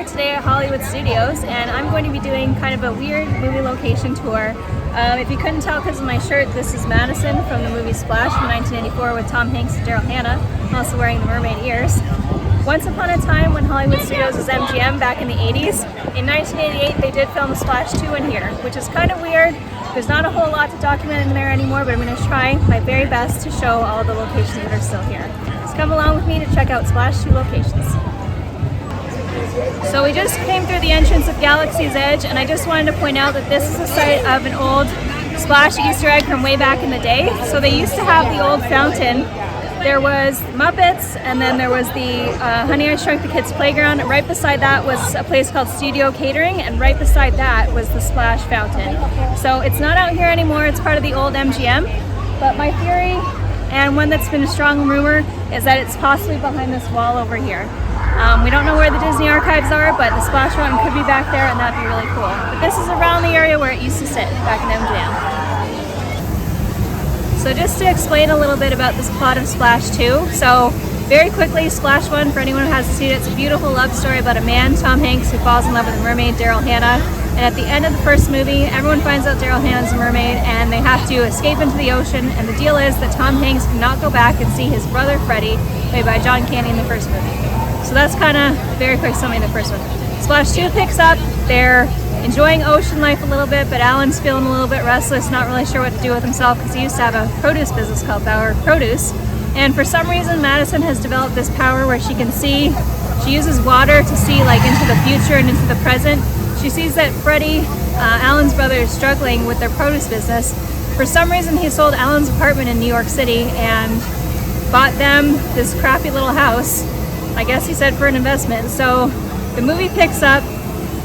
here today at Hollywood Studios, and I'm going to be doing kind of a weird movie location tour. If you couldn't tell because of my shirt, this is Madison from the movie Splash from 1984 with Tom Hanks and Daryl Hannah. I'm also wearing the mermaid ears. Once upon a time when Hollywood Studios was MGM back in the 80s, in 1988 they did film Splash 2 in here, which is kind of weird. There's not a whole lot to document in there anymore, but I'm going to try my very best to show all the locations that are still here. So come along with me to check out Splash 2 locations. So we just came through the entrance of Galaxy's Edge, and I just wanted to point out that this is the site of an old Splash Easter egg from way back in the day. So they used to have the old fountain. There was Muppets, and then there was the Honey, I Shrunk the Kids playground. And right beside that was a place called Studio Catering, and right beside that was the Splash fountain. So it's not out here anymore, it's part of the old MGM. But my theory, and one that's been a strong rumor, is that it's possibly behind this wall over here. We don't know where the Disney archives are, but the Splash fountain could be back there, and that'd be really cool. But this is around the area where it used to sit back in MGM. So just to explain a little bit about this plot of Splash 2. So very quickly, Splash 1, for anyone who hasn't seen it, it's a beautiful love story about a man, Tom Hanks, who falls in love with a mermaid, Daryl Hannah. And at the end of the first movie, everyone finds out Daryl Hannah's a mermaid, and they have to escape into the ocean. And the deal is that Tom Hanks cannot go back and see his brother Freddie, played by John Candy in the first movie. So that's kind of very quick summary of the first one. Splash 2 picks up. They're enjoying ocean life a little bit, but Alan's feeling a little bit restless, not really sure what to do with himself because he used to have a produce business called Bauer Produce. And for some reason, Madison has developed this power where she can see, she uses water to see like into the future and into the present. She sees that Freddie, Alan's brother, is struggling with their produce business. For some reason, he sold Alan's apartment in New York City and bought them this crappy little house. I guess he said for an investment. So the movie picks up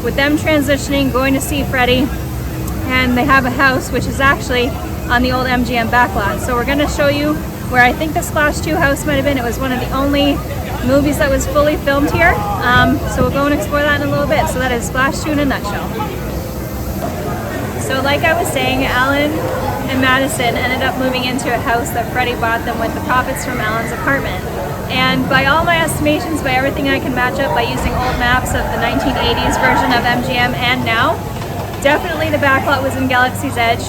with them transitioning, going to see Freddie, and they have a house which is actually on the old MGM backlot. So we're going to show you where I think the Splash 2 house might have been. It was one of the only movies that was fully filmed here. So we'll go and explore that in a little bit. So that is Splash 2 in a nutshell. So like I was saying, Alan and Madison ended up moving into a house that Freddie bought them with the profits from Alan's apartment. And by all my estimations, by everything I can match up by using old maps of the 1980s version of MGM and now, definitely the backlot was in Galaxy's Edge.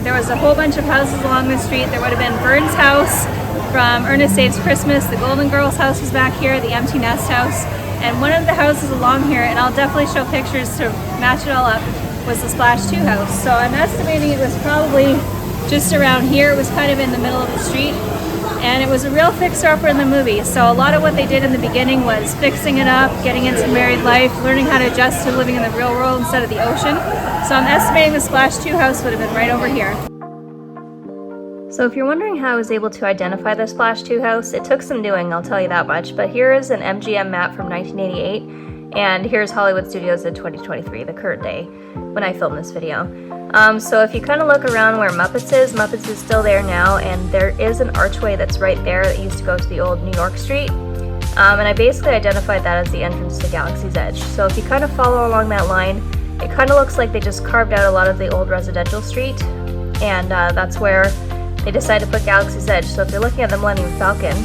There was a whole bunch of houses along the street. There would have been Vern's house from Ernest Saves Christmas, the Golden Girls house was back here, the Empty Nest house, and one of the houses along here, and I'll definitely show pictures to match it all up, was the Splash 2 house. So I'm estimating it was probably just around here. It was kind of in the middle of the street. And it was a real fixer-upper in the movie. So a lot of what they did in the beginning was fixing it up, getting into married life, learning how to adjust to living in the real world instead of the ocean. So I'm estimating the Splash 2 house would have been right over here. So if you're wondering how I was able to identify the Splash 2 house, it took some doing, I'll tell you that much. But here is an MGM map from 1988, and here's Hollywood Studios in 2023, the current day, when I filmed this video. So if you kind of look around where Muppets is still there now, and there is an archway that's right there that used to go to the old New York Street. And I basically identified that as the entrance to Galaxy's Edge. So if you kind of follow along that line, it kind of looks like they just carved out a lot of the old residential street, and that's where they decided to put Galaxy's Edge. So if you're looking at the Millennium Falcon,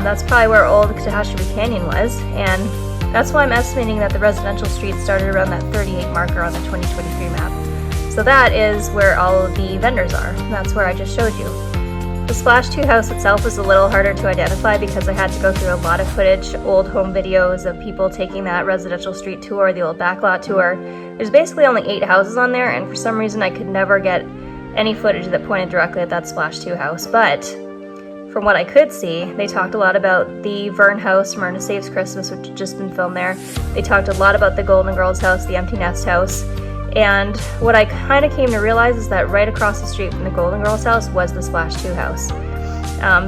that's probably where old Catastrophe Canyon was, and that's why I'm estimating that the residential street started around that 38 marker on the 2023 map. So that is where all of the vendors are. That's where I just showed you. The Splash 2 house itself was a little harder to identify because I had to go through a lot of footage, old home videos of people taking that residential street tour, the old backlot tour. There's basically only 8 houses on there, and for some reason I could never get any footage that pointed directly at that Splash 2 house. But from what I could see, they talked a lot about the Vern house from Ernest Saves Christmas, which had just been filmed there. They talked a lot about the Golden Girls house, the Empty Nest house. And what I kind of came to realize is that right across the street from the Golden Girls house was the Splash 2 house.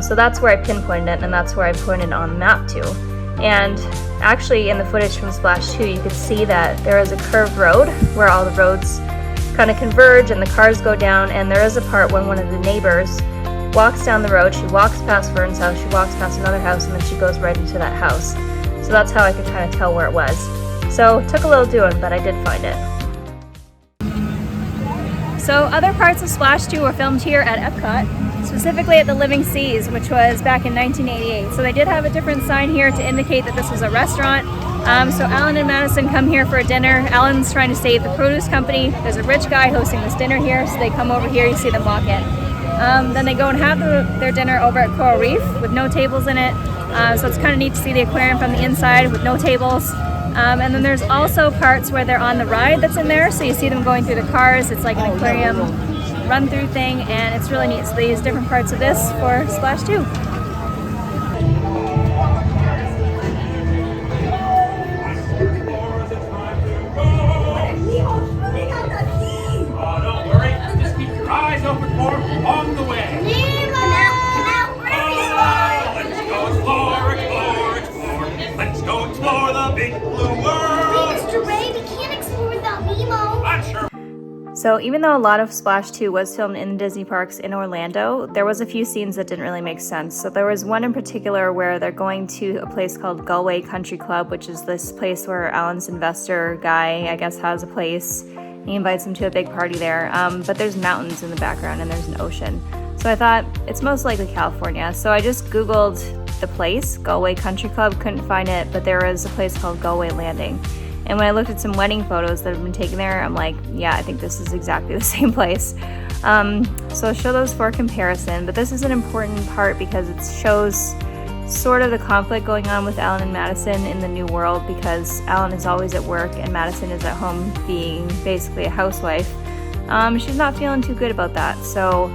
So that's where I pinpointed it, and that's where I pointed on the map to. And actually in the footage from Splash 2, you could see that there is a curved road where all the roads kind of converge and the cars go down, and there is a part when one of the neighbors walks down the road. She walks past Vern's house, she walks past another house, and then she goes right into that house. So that's how I could kind of tell where it was. So it took a little doing, but I did find it. So other parts of Splash 2 were filmed here at Epcot. specifically at the Living Seas, which was back in 1988. So they did have a different sign here to indicate that this was a restaurant. So Alan and Madison come here for a dinner. Alan's trying to save the produce company. There's a rich guy hosting this dinner here, so they come over here, you see them walk in. Then they go and have their dinner over at Coral Reef with no tables in it. So it's kind of neat to see the aquarium from the inside with no tables. And then there's also parts where they're on the ride that's in there, so you see them going through the cars. It's like an aquarium run-through thing, and it's really neat. So they use different parts of this for Splash 2. So even though a lot of Splash 2 was filmed in the Disney parks in Orlando, there was a few scenes that didn't really make sense. So there was one in particular where they're going to a place called Galway Country Club, which is this place where Alan's investor guy, I guess, has a place. He invites him to a big party there, but there's mountains in the background and there's an ocean. So I thought, it's most likely California. So I just Googled the place, Galway Country Club, couldn't find it, but there was a place called Galway Landing. And when I looked at some wedding photos that have been taken there, I'm like, yeah, I think this is exactly the same place. So I'll show those for comparison, but this is an important part because it shows sort of the conflict going on with Alan and Madison in the new world, because Alan is always at work and Madison is at home being basically a housewife. She's not feeling too good about that, so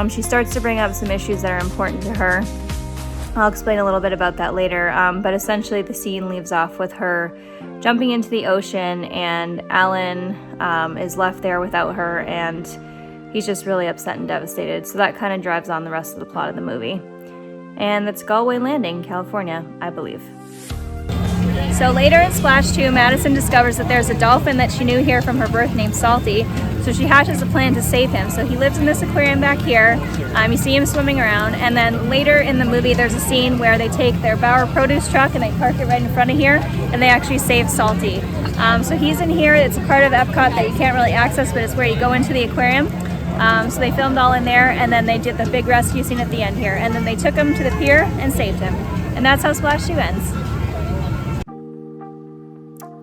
she starts to bring up some issues that are important to her. I'll explain a little bit about that later, but essentially the scene leaves off with her jumping into the ocean, and Alan is left there without her, and he's just really upset and devastated. So that kind of drives on the rest of the plot of the movie. And that's Galway Landing, California, I believe. So later in Splash 2, Madison discovers that there's a dolphin that she knew here from her birth named Salty. So she hatches a plan to save him. So he lives in this aquarium back here. You see him swimming around. And then later in the movie, there's a scene where they take their Bauer produce truck and they park it right in front of here, and they actually save Salty. So he's in here. It's a part of Epcot that you can't really access, but it's where you go into the aquarium. So they filmed all in there, and then they did the big rescue scene at the end here. And then they took him to the pier and saved him. And that's how Splash 2 ends.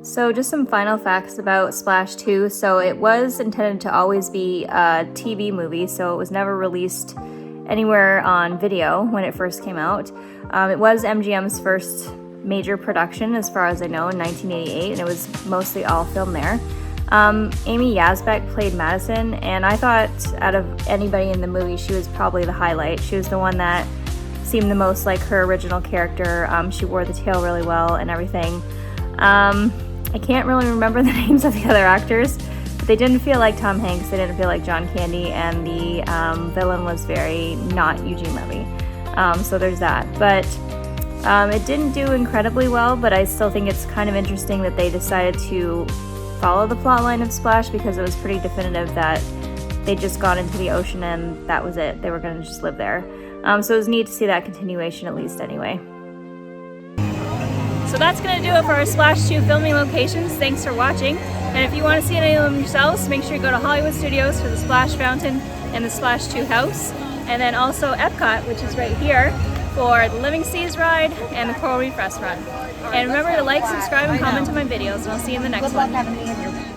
So just some final facts about Splash 2. So it was intended to always be a TV movie, so it was never released anywhere on video when it first came out. It was MGM's first major production, as far as I know, in 1988, and it was mostly all filmed there. Amy Yazbek played Madison, and I thought out of anybody in the movie, she was probably the highlight. She was the one that seemed the most like her original character. She wore the tail really well and everything. I can't really remember the names of the other actors, but they didn't feel like Tom Hanks, they didn't feel like John Candy, and the villain was very not Eugene Levy. So there's that. But it didn't do incredibly well, but I still think it's kind of interesting that they decided to follow the plot line of Splash, because it was pretty definitive that they just got into the ocean and that was it. They were going to just live there. So it was neat to see that continuation, at least anyway. So that's going to do it for our Splash 2 filming locations. Thanks for watching. And if you want to see any of them yourselves, make sure you go to Hollywood Studios for the Splash Fountain and the Splash 2 house. And then also Epcot, which is right here, for the Living Seas ride and the Coral Reef restaurant. And remember to like, subscribe, and comment on my videos, and I'll see you in the next one.